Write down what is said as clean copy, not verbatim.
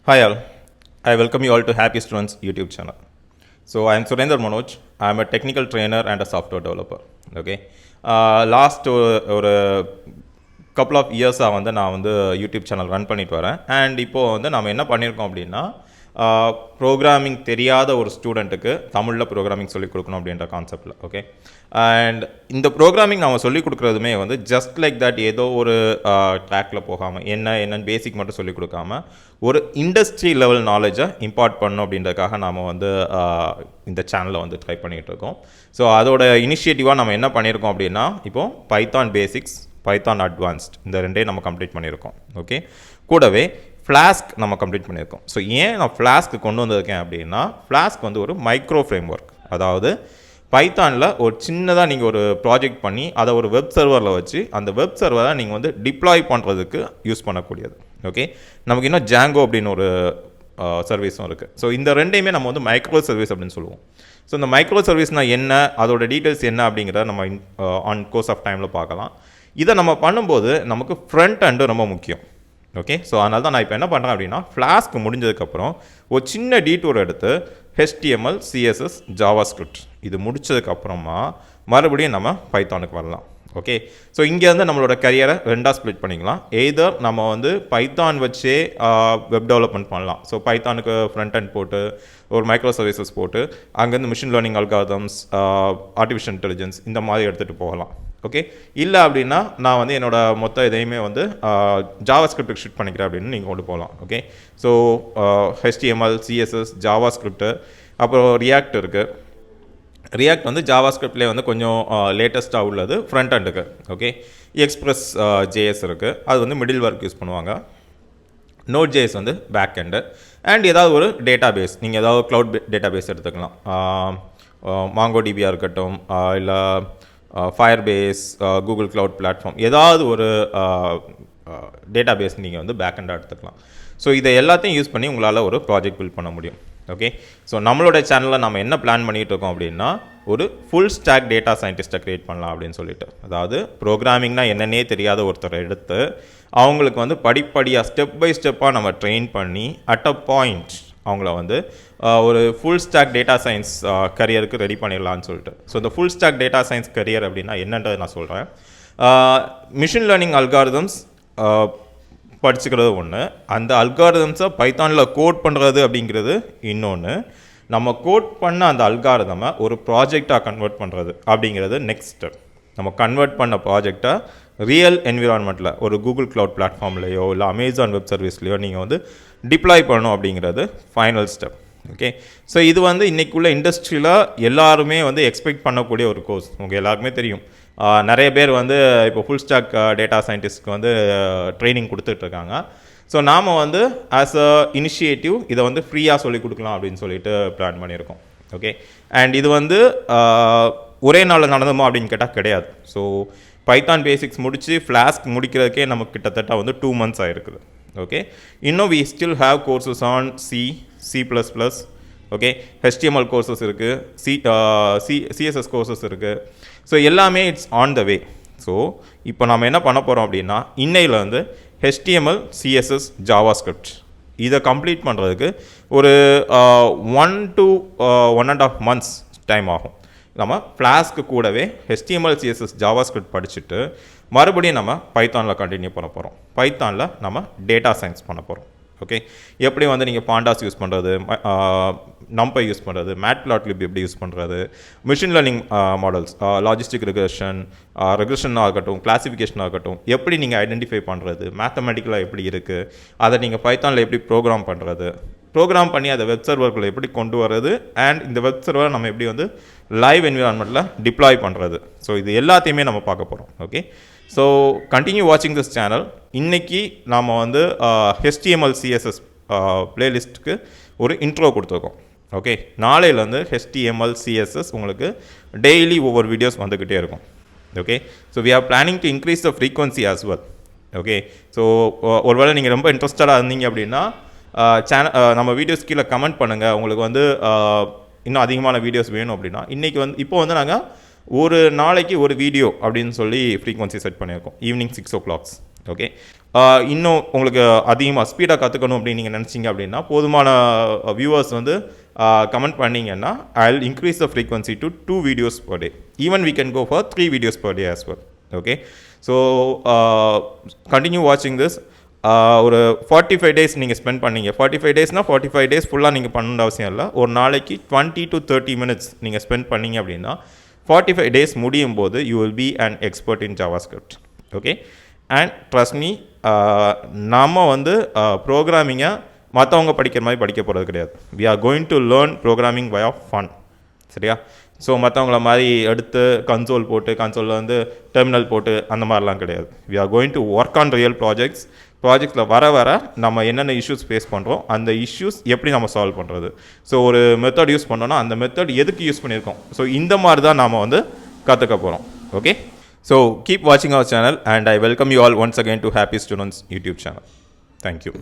Hi all, I welcome you all to Happy Students YouTube channel. So I am Surendra Manoj. I am a technical trainer and a software developer. Okay. Last ஒரு couple of years வந்து நான் வந்து YouTube channel run பண்ணிட்டு வரேன். And இப்போது வந்து நம்ம என்ன பண்ணியிருக்கோம் அப்படின்னா ப்ரோக்ராமிங் தெரியாத ஒரு ஸ்டூடெண்ட்டுக்கு தமிழில் ப்ரோக்ராமிங் சொல்லிக் கொடுக்கணும் அப்படின்ற கான்செப்டில். ஓகே. அண்ட் இந்த ப்ரோக்ராமிங் நம்ம சொல்லிக் கொடுக்குறதுமே வந்து ஜஸ்ட் லைக் தட் ஏதோ ஒரு ட்ராக்கில் போகாமல் என்னென்னு பேசிக் மட்டும் சொல்லிக் கொடுக்காம ஒரு இண்டஸ்ட்ரி லெவல் நாலேஜை இம்பார்ட் பண்ணணும் அப்படின்றதுக்காக நாம் வந்து இந்த சேனலை வந்து ட்ரை பண்ணிகிட்டு இருக்கோம். ஸோ அதோட இனிஷியேட்டிவாக நம்ம என்ன பண்ணியிருக்கோம் அப்படின்னா இப்போது பைத்தான் பேசிக்ஸ், பைத்தான் அட்வான்ஸ்ட் இந்த ரெண்டையும் நம்ம கம்ப்ளீட் பண்ணியிருக்கோம். ஓகே. கூடவே ஃப்ளாஸ்க் நம்ம கம்ப்ளீட் பண்ணியிருக்கோம். ஸோ ஏன் நான் ஃப்ளாஸ்க்கு கொண்டு வந்திருக்கேன் அப்படின்னா ஃப்ளாஸ்க் வந்து ஒரு மைக்ரோ ஃப்ரேம் ஒர்க். அதாவது பைத்தானில் ஒரு சின்னதாக நீங்கள் ஒரு ப்ராஜெக்ட் பண்ணி அதை ஒரு வெப் சர்வரில் வச்சு அந்த வெப் சர்வரை நீங்கள் வந்து டிப்ளாய் பண்ணுறதுக்கு யூஸ் பண்ணக்கூடியது. ஓகே. நமக்கு இன்னும் ஜாங்கோ அப்படின்னு ஒரு சர்வீஸும் இருக்குது. ஸோ இந்த ரெண்டையுமே நம்ம வந்து மைக்ரோ சர்வீஸ் அப்படின்னு சொல்லுவோம். ஸோ இந்த மைக்ரோ சர்வீஸ்னால் என்ன, அதோட டீட்டெயில்ஸ் என்ன அப்படிங்கிறத நம்ம ஆன் கோர்ஸ் ஆஃப் டைமில் பார்க்கலாம். இதை நம்ம பண்ணும்போது நமக்கு ஃப்ரண்ட் எண்டு ரொம்ப முக்கியம். ஓகே. ஸோ அதனால தான் நான் இப்போ என்ன பண்ணுறேன் அப்படின்னா ஃப்ளாஸ்க் முடிஞ்சதுக்கப்புறம் ஒரு சின்ன டீட்டூர் எடுத்து HTML, CSS, JavaScript இது முடித்ததுக்கப்புறமா மறுபடியும் நம்ம பைத்தானுக்கு வரலாம். ஓகே. ஸோ இங்கேருந்து நம்மளோட கரியரை ரெண்டாக ஸ்ப்ளிட் பண்ணிக்கலாம். எய்தர் நம்ம வந்து பைத்தான் வச்சே வெப் டெவலப்மெண்ட் பண்ணலாம். ஸோ பைத்தானுக்கு ஃப்ரண்ட் எண்ட் போட்டு ஒரு மைக்ரோ சர்வீசஸ் போட்டு அங்கேருந்து machine learning algorithms, artificial intelligence இந்த மாதிரி எடுத்துகிட்டு போகலாம். ஓகே. இல்லை அப்படின்னா நான் வந்து என்னோடய மொத்த இதையுமே வந்து ஜாவாஸ்கிரிப்டுக்கு ஷிஃப்ட் பண்ணிக்கிறேன் அப்படின்னு நீங்கள் கொண்டு போகலாம். Okay. So HTML, CSS, JavaScript, அப்புறம் ரியாக்ட் இருக்குது. ரியாக்ட் வந்து ஜாவாஸ்கிரிப்ட்லேயே வந்து கொஞ்சம் லேட்டஸ்ட்டாக உள்ளது ஃப்ரண்ட் எண்டுக்கு. ஓகே. எக்ஸ்பிரஸ் JS இருக்குது, அது வந்து மிடில் ஒர்க் யூஸ் பண்ணுவாங்க. Node.js வந்து பேக்கெண்டு. அண்ட் ஏதாவது ஒரு டேட்டா பேஸ், நீங்கள் ஏதாவது க்ளவுட் டேட்டா பேஸ் எடுத்துக்கலாம். மாங்கோடிபியாக இருக்கட்டும், இல்லை ஃபயர்பேஸ், கூகுள் க்ளவுட் பிளாட்ஃபார்ம், ஏதாவது ஒரு டேட்டா பேஸ் நீங்கள் வந்து பேக்கெண்டாக எடுத்துக்கலாம். ஸோ இதை எல்லாத்தையும் யூஸ் பண்ணி உங்களால் ஒரு ப்ராஜெக்ட் பில்ட் பண்ண முடியும். ஓகே. ஸோ நம்மளோட சேனலில் நம்ம என்ன பிளான் பண்ணிகிட்டு இருக்கோம் அப்படின்னா ஒரு ஃபுல் ஸ்டாக் டேட்டா சயின்டிஸ்ட்டை க்ரியேட் பண்ணலாம் அப்படின்னு சொல்லிட்டு. அதாவது ப்ரோக்ராமிங்னா என்னன்னே தெரியாத ஒருத்தரை எடுத்து அவங்களுக்கு வந்து படிப்படியாக ஸ்டெப் பை ஸ்டெப்பாக நம்ம ட்ரெயின் பண்ணி அட் அ பாயிண்ட் அவங்கள வந்து ஒரு ஃபுல் ஸ்டாக் டேட்டா சயின்ஸ் கரியருக்கு ரெடி பண்ணிடலான்னு சொல்லிட்டு. ஸோ இந்த full stack data science career அப்படின்னா என்னன்றது நான் சொல்கிறேன். மிஷின் லேர்னிங் அல்காரிதம்ஸ் படிச்சுக்கிறது ஒன்று, அந்த அல்காரிதம்ஸை பைத்தானில் கோட் பண்ணுறது அப்படிங்கிறது இன்னொன்று, நம்ம கோட் பண்ண அந்த அல்காரிதமை ஒரு ப்ராஜெக்டாக கன்வெர்ட் பண்ணுறது அப்படிங்கிறது நெக்ஸ்ட் ஸ்டெப். நம்ம கன்வெர்ட் பண்ண ப்ராஜெக்டை ரியல் என்விரான்மெண்ட்டில் ஒரு கூகுள் க்ளவுட் பிளாட்ஃபார்ம்லையோ இல்லை அமேசான் வெப் சர்வீஸ்லையோ நீங்கள் வந்து டிப்ளாய் பண்ணணும் அப்படிங்கிறது ஃபைனல் ஸ்டெப். ஓகே. ஸோ இது வந்து இன்றைக்குள்ள இண்டஸ்ட்ரியில் எல்லாருமே வந்து எக்ஸ்பெக்ட் பண்ணக்கூடிய ஒரு கோர்ஸ். உங்கள் எல்லாருக்குமே தெரியும். நிறைய பேர் வந்து இப்போ ஃபுல் ஸ்டாக் டேட்டா சயின்டிஸ்ட்க்கு வந்து ட்ரைனிங் கொடுத்துட்ருக்காங்க. ஸோ நாம் வந்து ஆஸ் அ இனிஷியேட்டிவ் இதை வந்து ஃப்ரீயாக சொல்லிக் கொடுக்கலாம் அப்படின்னு சொல்லிட்டு பிளான் பண்ணியிருக்கோம். ஓகே. அண்ட் இது வந்து ஒரே நாளில் நடந்துமா அப்படின்னு கேட்டால் கிடையாது. ஸோ பைத்தான் பேசிக்ஸ் முடித்து ஃப்ளாஸ்க் முடிக்கிறதுக்கே நமக்கு கிட்டத்தட்ட வந்து 2 months ஆகிருக்குது. ஓகே. இன்னும் we still have courses on C++. Okay. HTML courses இருக்குது, CSS கோர்சஸ் இருக்குது. ஸோ எல்லாமே it's on the way. So இப்போ நம்ம என்ன பண்ண போகிறோம் அப்படின்னா இன்னையில் வந்து HTML, CSS, JavaScript இதை கம்ப்ளீட் பண்ணுறதுக்கு ஒரு 1 to 1.5 months டைம் ஆகும். நம்ம ஃப்ளாஸ்க்கு கூடவே HTML, CSS, JavaScript படிச்சுட்டு மறுபடியும் நம்ம பைத்தானில் கண்டினியூ பண்ண போகிறோம். பைத்தானில் நம்ம டேட்டா சயின்ஸ் பண்ண போகிறோம். ஓகே. எப்படி வந்து நீங்கள் பாண்டாஸ் யூஸ் பண்ணுறது, நம்பை யூஸ் பண்ணுறது, மேட்ப்ளாட்லிப் எப்படி யூஸ் பண்ணுறது, machine learning models, logistic regression ஆகட்டும், கிளாசிஃபிகேஷன் ஆகட்டும், எப்படி நீங்கள் ஐடென்டிஃபை பண்ணுறது, மேத்தமெட்டிக்கலாக எப்படி இருக்குது, அதை நீங்கள் பைத்தானில் எப்படி ப்ரோக்ராம் பண்ணுறது, ப்ரோக்ராம் பண்ணி அதை வெப் சர்வர்களை எப்படி கொண்டு வர்றது, அண்ட் இந்த வெப் சர்வர் நம்ம எப்படி வந்து லைவ் என்விரான்மெண்ட்டில் டிப்ளாய் பண்ணுறது. ஸோ இது எல்லாத்தையுமே நம்ம பார்க்க போகிறோம். ஓகே. ஸோ கண்டினியூ வாட்சிங் திஸ் சேனல். இன்றைக்கி நாம் வந்து HTML, CSS பிளேலிஸ்ட்டுக்கு ஒரு இன்ட்ரோ கொடுத்துருக்கோம். ஓகே. நாளையிலேருந்து HTML, CSS உங்களுக்கு டெய்லி ஒவ்வொரு வீடியோஸ் வந்துக்கிட்டே இருக்கும். Okay. So we are planning to increase the frequency as well. Okay. So ஒருவேளை நீங்கள் ரொம்ப இன்ட்ரெஸ்டடாக இருந்தீங்க அப்படின்னா நம்ம வீடியோஸ் கீழே கமெண்ட் பண்ணுங்கள். உங்களுக்கு வந்து இன்னும் அதிகமான வீடியோஸ் வேணும் அப்படின்னா இப்போ வந்து நாங்கள் ஒரு நாளைக்கு ஒரு வீடியோ அப்படின்னு சொல்லி ஃப்ரீக்வன்சி செட் பண்ணியிருக்கோம், ஈவினிங் 6 o'clock. ஓகே, இன்னும் உங்களுக்கு அதிகமாக ஸ்பீடாக கற்றுக்கணும் அப்படின்னு நீங்கள் நினச்சிங்க அப்படின்னா போதுமான வியூவர்ஸ் வந்து கமெண்ட் பண்ணிங்கன்னா I will increase the frequency to 2 videos per day. Even we can go for 3 videos per day as well. Okay, so continue வாட்சிங் திஸ். ஒரு 45 days நீங்கள் ஸ்பெண்ட் பண்ணீங்க, 45 daysனால் 45 days ஃபுல்லாக நீங்கள் பண்ணணுன்ற அவசியம் இல்லை. ஒரு நாளைக்கு 20 to 30 minutes நீங்கள் ஸ்பெண்ட் பண்ணீங்க அப்படின்னா 45 days முடியும் போது you will be an expert in JavaScript. Okay, and trust me, நம்ம வந்து ப்ரோக்ராமிங்கை மற்றவங்க படிக்கிற மாதிரி படிக்க போகிறது கிடையாது. We are going to learn programming by of fun. சரியா? ஸோ மற்றவங்கள மாதிரி எடுத்து கன்சோல் போட்டு கன்சோலில் வந்து டெர்மினல் போட்டு அந்த மாதிரிலாம் கிடையாது. We are going to work on real ப்ராஜெக்ட்ஸில் வர நம்ம என்னென்ன இஷ்யூஸ் ஃபேஸ் பண்ணுறோம், அந்த இஷ்யூஸ் எப்படி நம்ம சால்வ் பண்ணுறது. ஸோ ஒரு மெத்தட் யூஸ் பண்ணோன்னா அந்த மெத்தட் எதுக்கு யூஸ் பண்ணியிருக்கோம், ஸோ இந்த மாதிரி தான் நாம் வந்து கற்றுக்க போகிறோம். ஓகே, ஸோ கீப் வாட்சிங் our channel and I welcome you all once again to Happy Students YouTube channel. Thank you.